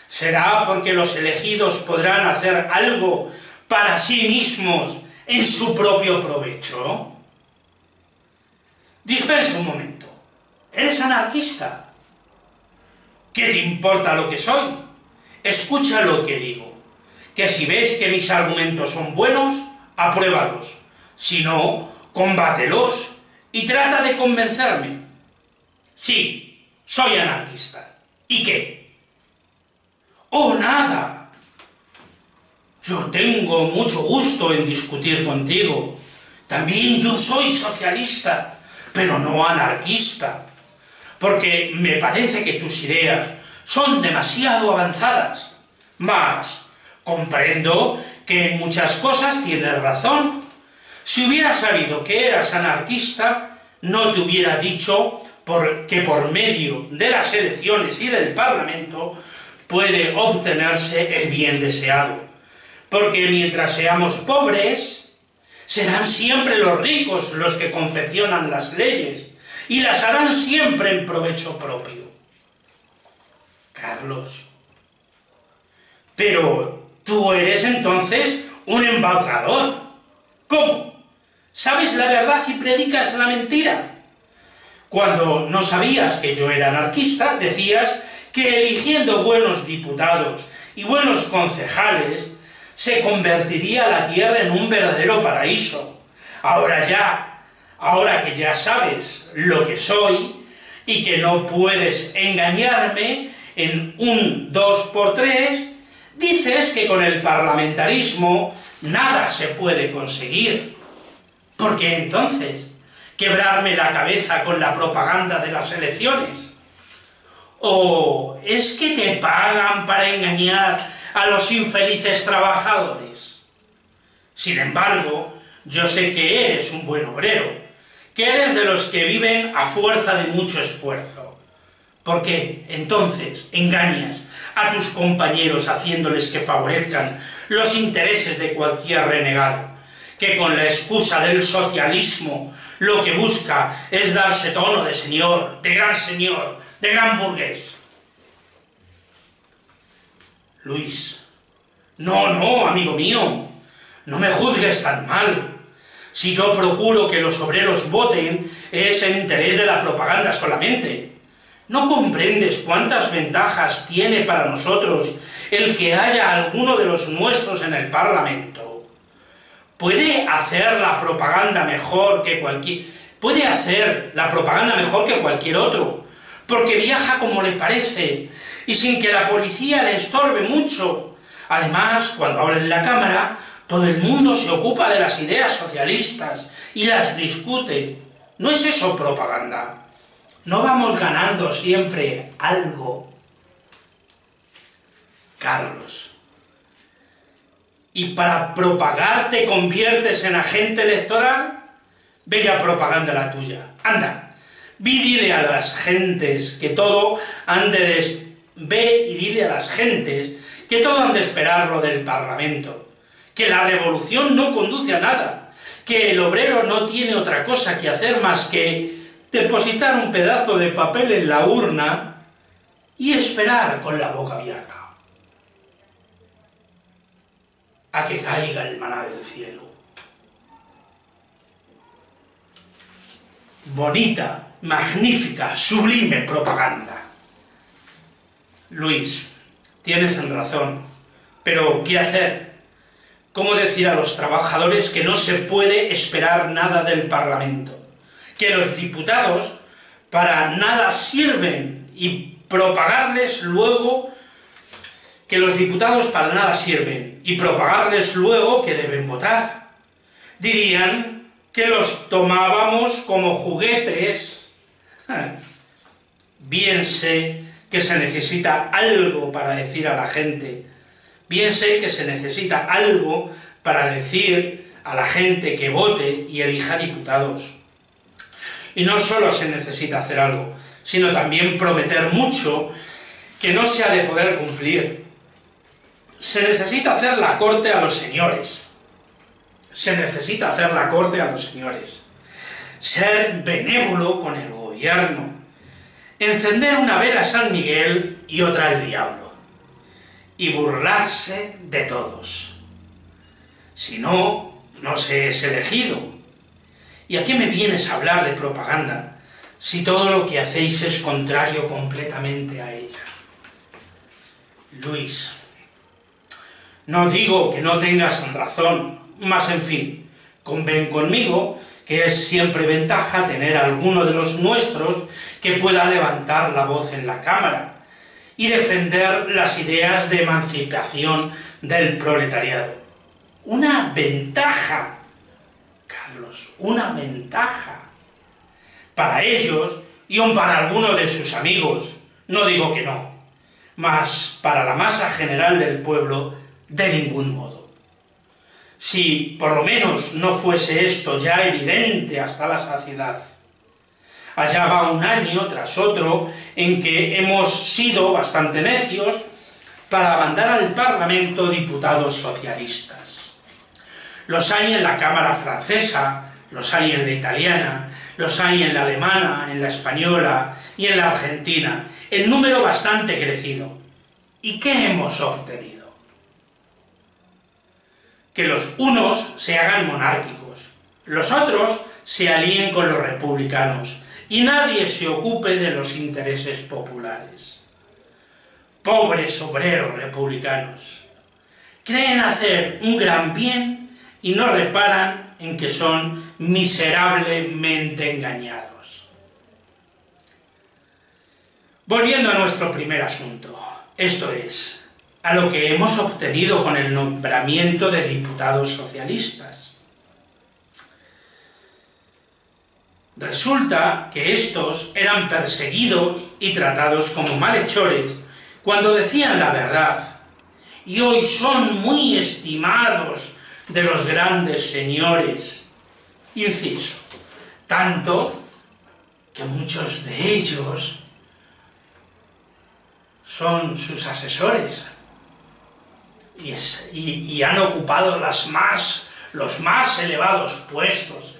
¿Será porque los elegidos podrán hacer algo para sí mismos en su propio provecho? Dispensa un momento. ¿Eres anarquista? ¿Qué te importa lo que soy? Escucha lo que digo, que si ves que mis argumentos son buenos, apruébalos. Si no, combátelos y trata de convencerme. Sí, soy anarquista. ¿Y qué? ¡Oh, nada! Yo tengo mucho gusto en discutir contigo. También yo soy socialista, pero no anarquista, porque me parece que tus ideas son demasiado avanzadas. Mas comprendo que en muchas cosas tienes razón. Si hubiera sabido que eras anarquista, no te hubiera dicho que por medio de las elecciones y del Parlamento puede obtenerse el bien deseado. Porque mientras seamos pobres, Serán siempre los ricos los que confeccionan las leyes y las harán siempre en provecho propio. Carlos, pero tú eres entonces un embaucador. ¿Cómo? ¿Sabes la verdad y predicas la mentira? Cuando no sabías que yo era anarquista, decías que eligiendo buenos diputados y buenos concejales se convertiría la tierra en un verdadero paraíso. Ahora que ya sabes lo que soy y que no puedes engañarme en un 2x3, dices que con el parlamentarismo nada se puede conseguir. ¿Por qué entonces quebrarme la cabeza con la propaganda de las elecciones? ¿O es que te pagan para engañar a los infelices trabajadores? Sin embargo, yo sé que eres un buen obrero, que eres de los que viven a fuerza de mucho esfuerzo. ¿Por qué entonces engañas a tus compañeros haciéndoles que favorezcan los intereses de cualquier renegado, que con la excusa del socialismo lo que busca es darse tono de señor, de gran burgués? Luis, no, amigo mío, no me juzgues tan mal. Si yo procuro que los obreros voten, es en interés de la propaganda solamente. ¿No comprendes cuántas ventajas tiene para nosotros el que haya alguno de los nuestros en el Parlamento? Puede hacer la propaganda mejor que cualquier otro, porque viaja como le parece y sin que la policía le estorbe mucho. Además, cuando habla en la Cámara, todo el mundo se ocupa de las ideas socialistas y las discute. ¿No es eso propaganda? ¿No vamos ganando siempre algo? Carlos, ¿y para propagar te conviertes en agente electoral? Bella propaganda la tuya. Anda, dile a las gentes que todo han de esperar lo del Parlamento, que la revolución no conduce a nada, que el obrero no tiene otra cosa que hacer más que depositar un pedazo de papel en la urna y esperar con la boca abierta a que caiga el maná del cielo. Bonita, magnífica, sublime propaganda. Luis, tienes razón, pero ¿qué hacer? ¿Cómo decir a los trabajadores que no se puede esperar nada del Parlamento? Que los diputados para nada sirven y propagarles luego que deben votar. Dirían que los tomábamos como juguetes. Bien sé que se necesita algo para decir a la gente, a la gente que vote y elija diputados. Y no solo se necesita hacer algo, sino también prometer mucho que no se ha de poder cumplir. Se necesita hacer la corte a los señores. Ser benévolo con el gobierno. Encender una vela a San Miguel y otra al diablo. Y burlarse de todos. Si no, no se es elegido. ¿Y a qué me vienes a hablar de propaganda si todo lo que hacéis es contrario completamente a ella? Luis, no digo que no tengas razón, mas en fin, conven conmigo que es siempre ventaja tener a alguno de los nuestros que pueda levantar la voz en la Cámara y defender las ideas de emancipación del proletariado. Una ventaja, Carlos, una ventaja. Para ellos y aun para alguno de sus amigos, no digo que no, mas para la masa general del pueblo, de ningún modo. Si por lo menos no fuese esto ya evidente hasta la saciedad. Allá va un año tras otro en que hemos sido bastante necios para mandar al Parlamento diputados socialistas. Los hay en la Cámara francesa, los hay en la italiana, los hay en la alemana, en la española y en la argentina, en número bastante crecido. ¿Y qué hemos obtenido? Que los unos se hagan monárquicos, los otros se alíen con los republicanos, y nadie se ocupe de los intereses populares. Pobres obreros republicanos, creen hacer un gran bien y no reparan en que son miserablemente engañados. Volviendo a nuestro primer asunto, esto es, a lo que hemos obtenido con el nombramiento de diputados socialistas. Resulta que estos eran perseguidos y tratados como malhechores cuando decían la verdad, y hoy son muy estimados de los grandes señores. Inciso, tanto que muchos de ellos son sus asesores y han ocupado los más elevados puestos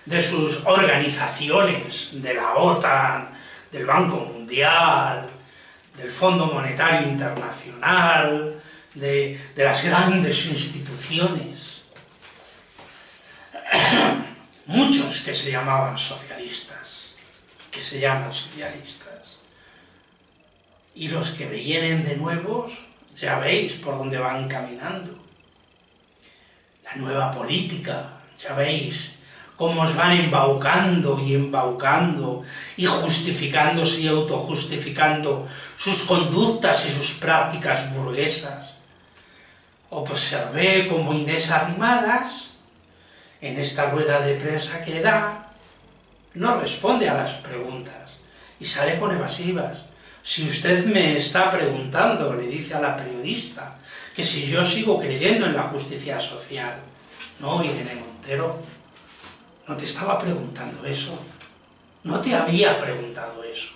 de sus organizaciones, de la OTAN, del Banco Mundial, del Fondo Monetario Internacional, de las grandes instituciones. Muchos que se llamaban socialistas, que se llaman socialistas. Y los que vienen de nuevos, ya veis por dónde van caminando. La nueva política, ya veis cómo os van embaucando y justificándose y autojustificando sus conductas y sus prácticas burguesas. Observé como Inés Arrimadas, en esta rueda de prensa que da, no responde a las preguntas y sale con evasivas. Si usted me está preguntando, le dice a la periodista, que si yo sigo creyendo en la justicia social. No, Irene Montero, no te estaba preguntando eso, no te había preguntado eso,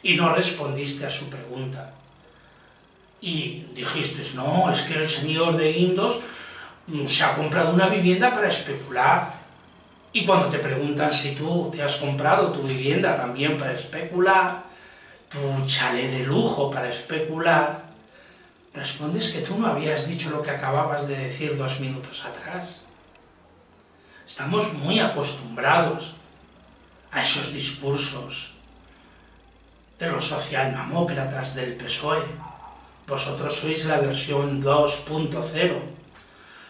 y no respondiste a su pregunta. Y dijiste, no, es que el señor de Guindos se ha comprado una vivienda para especular. Y cuando te preguntan si tú te has comprado tu vivienda también para especular, tu chalet de lujo para especular, respondes que tú no habías dicho lo que acababas de decir 2 minutos atrás. Estamos muy acostumbrados a esos discursos de los socialdemócratas del PSOE. Vosotros sois la versión 2.0.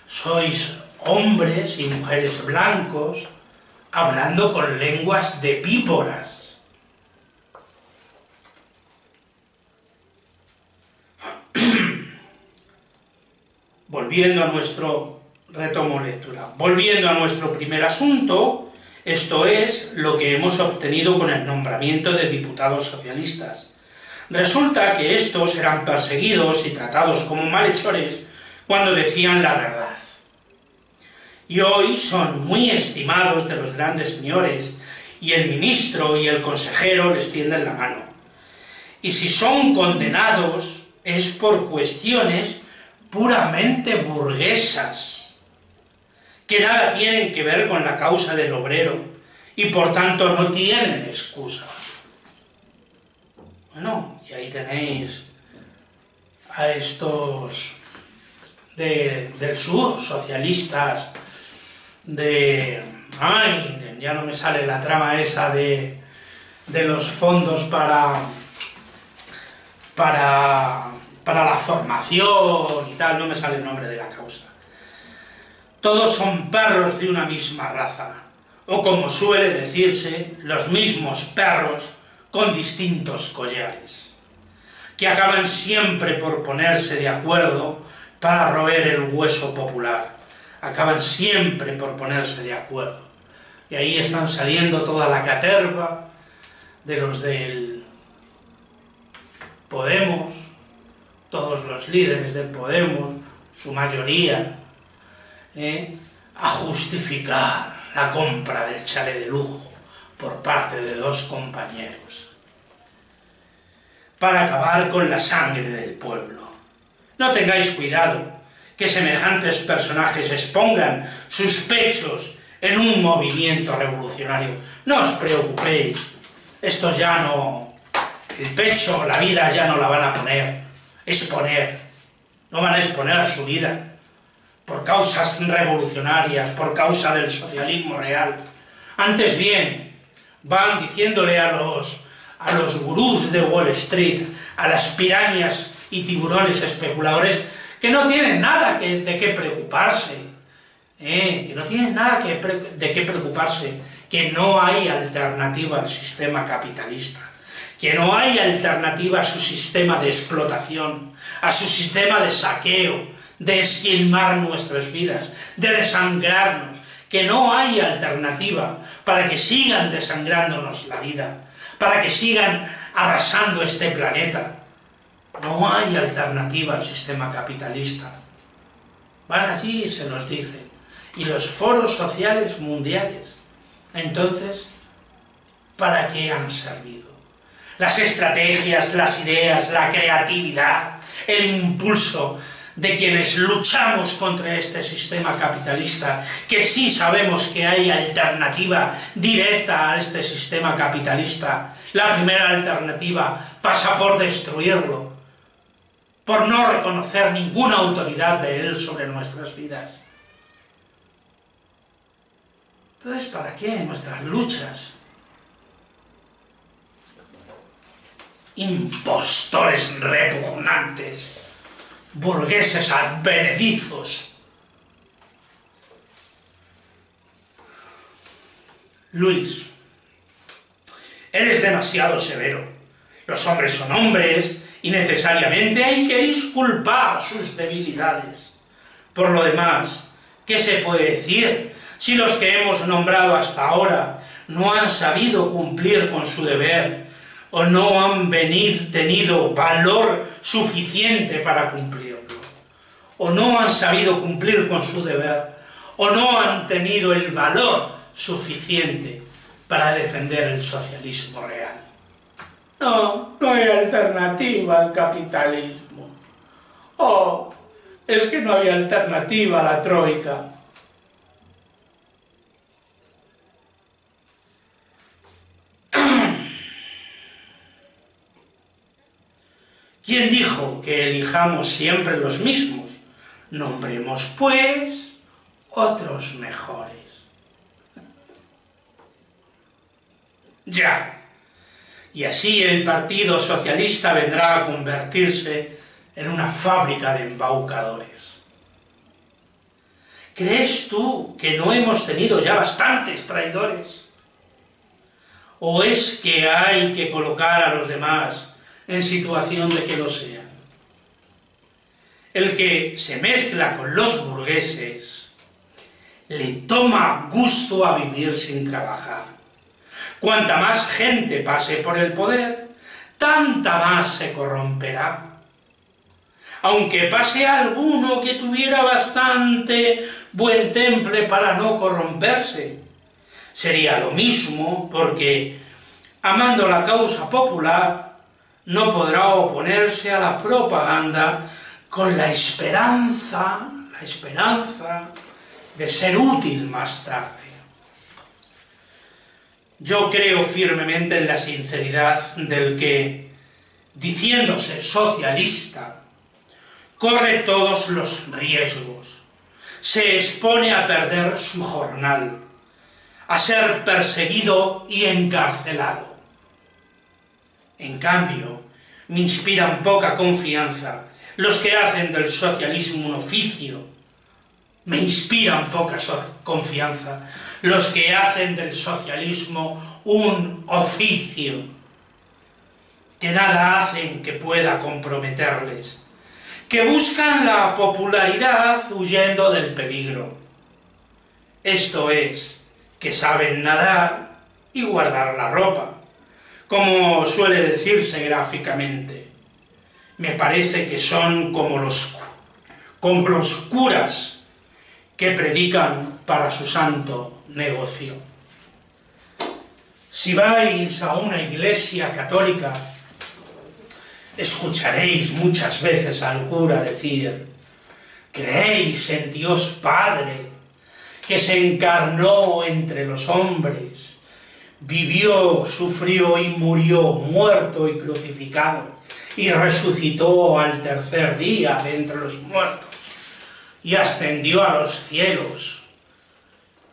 Sois hombres y mujeres blancos hablando con lenguas de víboras. Volviendo a nuestro... Retomo lectura. Volviendo a nuestro primer asunto, esto es lo que hemos obtenido con el nombramiento de diputados socialistas. Resulta que estos eran perseguidos y tratados como malhechores cuando decían la verdad. Y hoy son muy estimados de los grandes señores, y el ministro y el consejero les tienden la mano. Y si son condenados es por cuestiones puramente burguesas, que nada tienen que ver con la causa del obrero, y por tanto no tienen excusa. Bueno, y ahí tenéis a estos del sur, socialistas, ya no me sale la trama esa de los fondos para la formación y tal, no me sale el nombre de la causa. Todos son perros de una misma raza, o como suele decirse, los mismos perros con distintos collares, que acaban siempre por ponerse de acuerdo para roer el hueso popular. Acaban siempre por ponerse de acuerdo. Y ahí están saliendo toda la caterva de los del Podemos, todos los líderes del Podemos, su mayoría, a justificar la compra del chalet de lujo por parte de 2 compañeros, para acabar con la sangre del pueblo. No tengáis cuidado, que semejantes personajes expongan sus pechos en un movimiento revolucionario. No os preocupéis, estos ya no, el pecho, la vida ya no la van a exponer, no van a exponer su vida por causas revolucionarias, por causa del socialismo real. Antes bien, van diciéndole a los gurús de Wall Street, a las pirañas y tiburones especuladores, que no tienen nada de qué preocuparse, que no tienen nada de qué preocuparse, que no hay alternativa al sistema capitalista, que no hay alternativa a su sistema de explotación, a su sistema de saqueo, de esquilmar nuestras vidas, de desangrarnos, que no hay alternativa para que sigan desangrándonos la vida, para que sigan arrasando este planeta. No hay alternativa al sistema capitalista. Van allí y se los dicen. Y los foros sociales mundiales, entonces, ¿para qué han servido? Las estrategias, las ideas, la creatividad, el impulso de quienes luchamos contra este sistema capitalista, que sí sabemos que hay alternativa directa a este sistema capitalista. La primera alternativa pasa por destruirlo, por no reconocer ninguna autoridad de él sobre nuestras vidas. Entonces, ¿para qué nuestras luchas? Impostores repugnantes, burgueses advenedizos. Luis, eres demasiado severo. Los hombres son hombres y necesariamente hay que disculpar sus debilidades. Por lo demás, ¿qué se puede decir si los que hemos nombrado hasta ahora no han sabido cumplir con su deber o no han tenido valor suficiente para cumplirlo? O no han sabido cumplir con su deber, o no han tenido el valor suficiente para defender el socialismo real. No hay alternativa al capitalismo. Oh, es que no había alternativa a la troika. ¿Quién dijo que elijamos siempre los mismos? Nombremos, pues, otros mejores. Ya. Y así el Partido Socialista vendrá a convertirse en una fábrica de embaucadores. ¿Crees tú que no hemos tenido ya bastantes traidores? ¿O es que hay que colocar a los demás en situación de que lo sean? El que se mezcla con los burgueses le toma gusto a vivir sin trabajar. Cuanta más gente pase por el poder, tanta más se corromperá. Aunque pase alguno que tuviera bastante buen temple para no corromperse, sería lo mismo, porque, amando la causa popular, no podrá oponerse a la propaganda con la esperanza de ser útil más tarde. Yo creo firmemente en la sinceridad del que, diciéndose socialista, corre todos los riesgos, se expone a perder su jornal, a ser perseguido y encarcelado. En cambio, me inspiran poca confianza los que hacen del socialismo un oficio. Me inspiran poca confianza los que hacen del socialismo un oficio, que nada hacen que pueda comprometerles, que buscan la popularidad huyendo del peligro. Esto es, que saben nadar y guardar la ropa, como suele decirse gráficamente. Me parece que son como los curas que predican para su santo negocio. Si vais a una iglesia católica, escucharéis muchas veces al cura decir: creéis en Dios Padre, que se encarnó entre los hombres, vivió, sufrió y murió, muerto y crucificado, y resucitó al tercer día de entre los muertos, y ascendió a los cielos,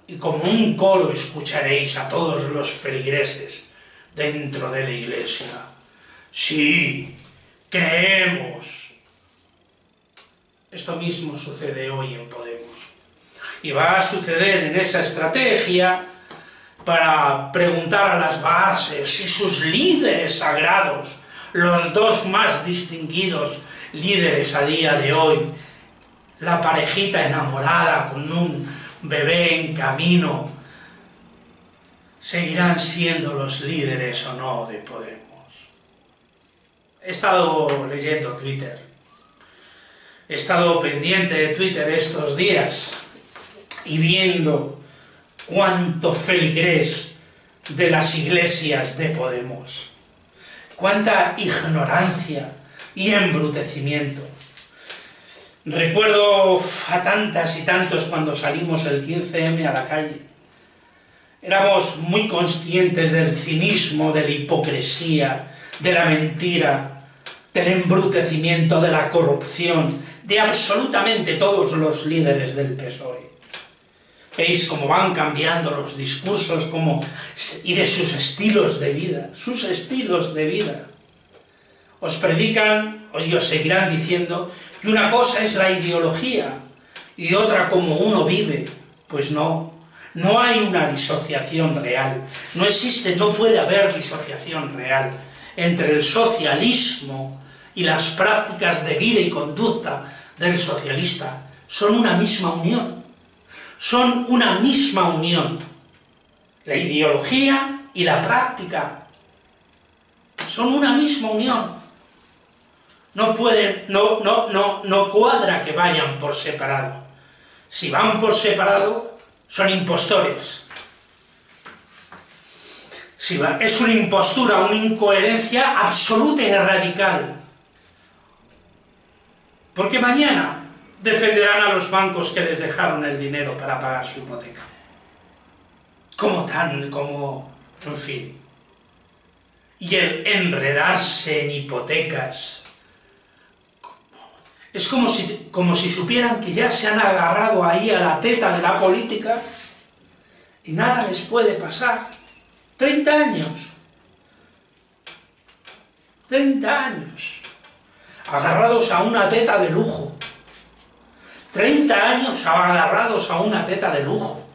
y como un coro escucharéis a todos los feligreses dentro de la iglesia. Sí, creemos. Esto mismo sucede hoy en Podemos. Y va a suceder en esa estrategia para preguntar a las bases si sus líderes sagrados, los dos más distinguidos líderes a día de hoy, la parejita enamorada con un bebé en camino, seguirán siendo los líderes o no de Podemos. He estado leyendo Twitter, he estado pendiente de Twitter estos días y viendo cuánto feligrés de las iglesias de Podemos, cuánta ignorancia y embrutecimiento. Recuerdo a tantas y tantos cuando salimos el 15M a la calle. Éramos muy conscientes del cinismo, de la hipocresía, de la mentira, del embrutecimiento, de la corrupción, de absolutamente todos los líderes del PSOE. Veis cómo van cambiando los discursos y de sus estilos de vida, sus estilos de vida. Os predican y os seguirán diciendo que una cosa es la ideología y otra como uno vive. Pues no, no hay una disociación real, no existe, no puede haber disociación real entre el socialismo y las prácticas de vida y conducta del socialista. Son una misma unión, son una misma unión. La ideología y la práctica son una misma unión. No pueden, no cuadra que vayan por separado. Si van por separado, son impostores. Es una impostura, una incoherencia absoluta y radical. Porque mañana defenderán a los bancos que les dejaron el dinero para pagar su hipoteca. En fin. Y el enredarse en hipotecas. Es como si supieran que ya se han agarrado ahí a la teta de la política y nada les puede pasar. 30 años. 30 años. Agarrados a una teta de lujo. 30 años agarrados a una teta de lujo,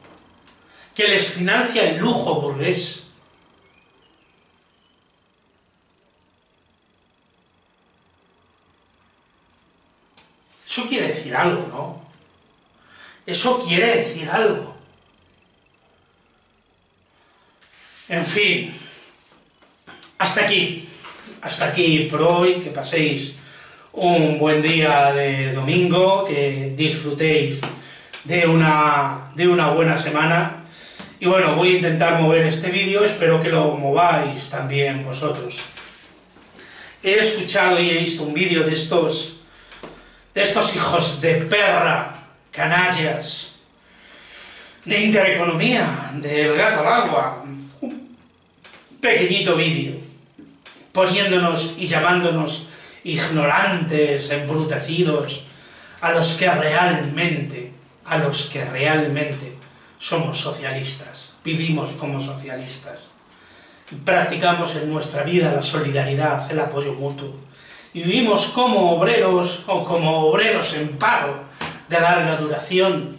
que les financia el lujo burgués. Eso quiere decir algo, ¿no? Eso quiere decir algo. En fin, hasta aquí por hoy, que paséis un buen día de domingo, que disfrutéis de una buena semana. Y bueno, voy a intentar mover este vídeo, espero que lo mováis también vosotros. He escuchado y he visto un vídeo de estos hijos de perra, canallas, de Intereconomía, del gato al agua, un pequeñito vídeo, poniéndonos y llamándonos ignorantes, embrutecidos, a los que realmente somos socialistas, vivimos como socialistas, practicamos en nuestra vida la solidaridad, el apoyo mutuo, y vivimos como obreros o como obreros en paro de larga duración,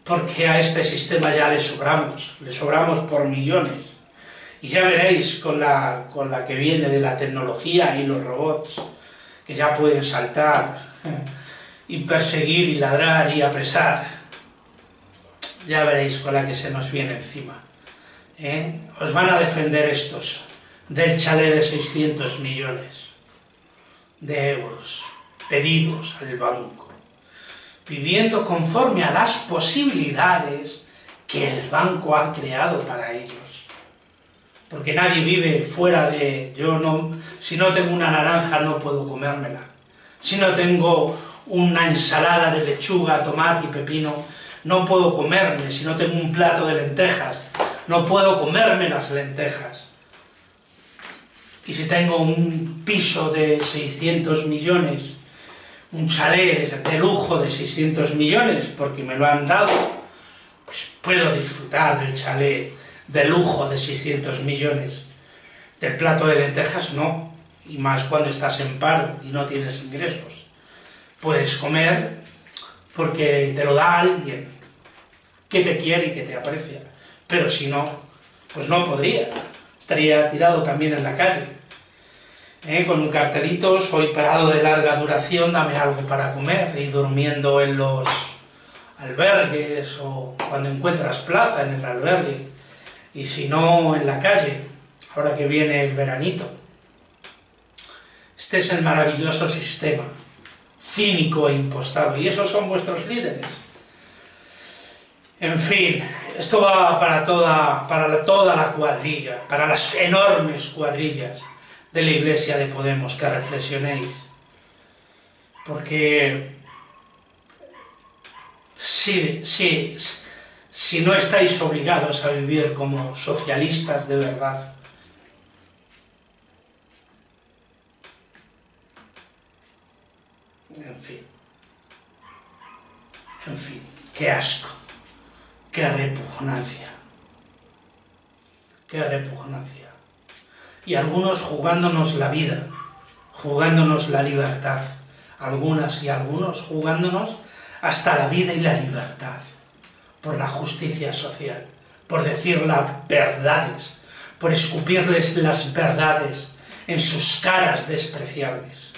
porque a este sistema ya le sobramos por millones. Y ya veréis con la que viene de la tecnología y los robots, que ya pueden saltar y perseguir y ladrar y apresar. Ya veréis con la que se nos viene encima. Os van a defender estos del chalet de 600 millones de euros pedidos al banco, viviendo conforme a las posibilidades que el banco ha creado para ellos. Porque nadie vive fuera de... si no tengo una naranja no puedo comérmela. Si no tengo una ensalada de lechuga, tomate y pepino, no puedo comerme. Si no tengo un plato de lentejas, no puedo comerme las lentejas. Y si tengo un piso de 600 millones, un chalet de lujo de 600 millones, porque me lo han dado, pues puedo disfrutar del chalet de lujo de 600 millones. Del plato de lentejas no, y más cuando estás en paro y no tienes ingresos. Puedes comer porque te lo da alguien que te quiere y que te aprecia, pero si no, pues no podría, estaría tirado también en la calle, con un cartelito: soy parado de larga duración, dame algo para comer, y durmiendo en los albergues o cuando encuentras plaza en el albergue, y si no, en la calle, ahora que viene el veranito. Este es el maravilloso sistema, cínico e impostado, y esos son vuestros líderes. En fin, esto va para toda la cuadrilla, para las enormes cuadrillas de la Iglesia de Podemos, que reflexionéis. Porque si no estáis obligados a vivir como socialistas de verdad, en fin, qué asco, qué repugnancia, qué repugnancia. Y algunos jugándonos la vida, jugándonos la libertad, algunas y algunos jugándonos hasta la vida y la libertad, por la justicia social, por decir las verdades, por escupirles las verdades en sus caras despreciables.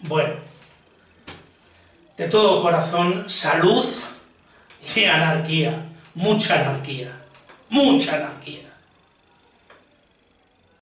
Bueno, de todo corazón, salud y anarquía, mucha anarquía, mucha anarquía.